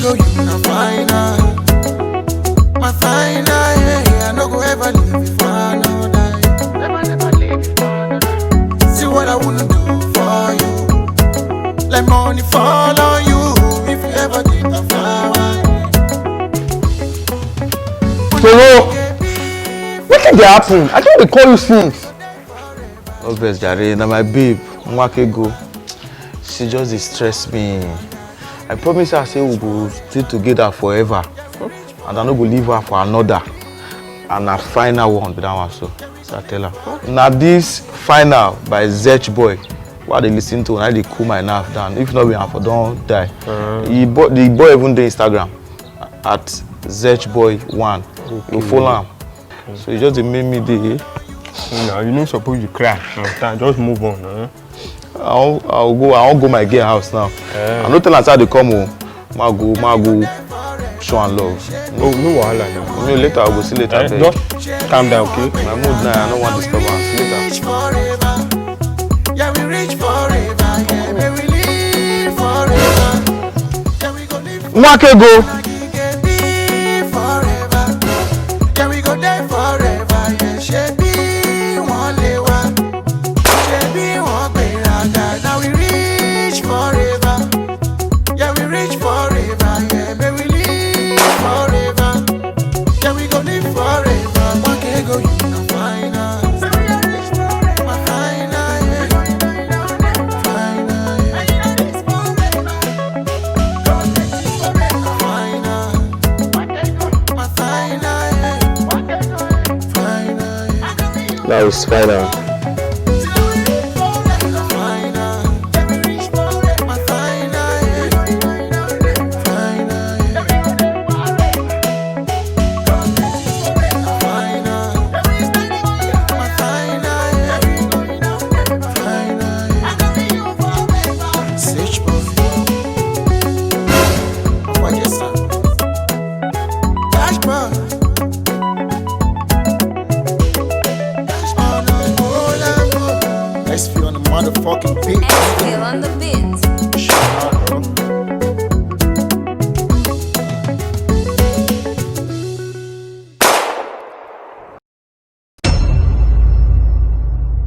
go you na final. My final, yeah, I no go ever leave you for another. Never leave you for another. See what I wouldn't do for you. Let money fall on you if you ever think of flower. So, what did happen? I don't recall you since. Obvious, Jare, now my babe, Mwake go. She just distress me. I promise her, say we go stay together forever. And I no go leave her for another. And a final one with that one, so I tell her. Now this final by Zech Boy, what they listen to, and I they cool my nerve down. If not, we have don't die. The boy even the Instagram at Zech Boy 1. Okay. You follow him. So you just made me the. No, you not supposed to cry. Just move on. I'll go my girl house now. I'm not telling her how they come home. Mago show and love. No wahala. No, later I'll go see later. Just calm down, okay? My mood now, I don't want disturbance. Later. Yeah, we reach forever. Yeah, we live forever. Yeah, we go live Mwake go. forever. Yeah, we go there forever. Yeah, shebi one lewa. Shebi one beraga. Now we reach forever. Yeah, we reach forever. Yeah, we live forever. Yeah, we go live forever. Mwake go you na final. My final, yeah. Final, yeah. Final. My final, yeah. Final, yeah. That was final. Final. My final, yeah. Final, yeah. Final. My final, yeah. Final, yeah. Search boy. What you say? Dash boy. Let's feel on the motherfucking beat.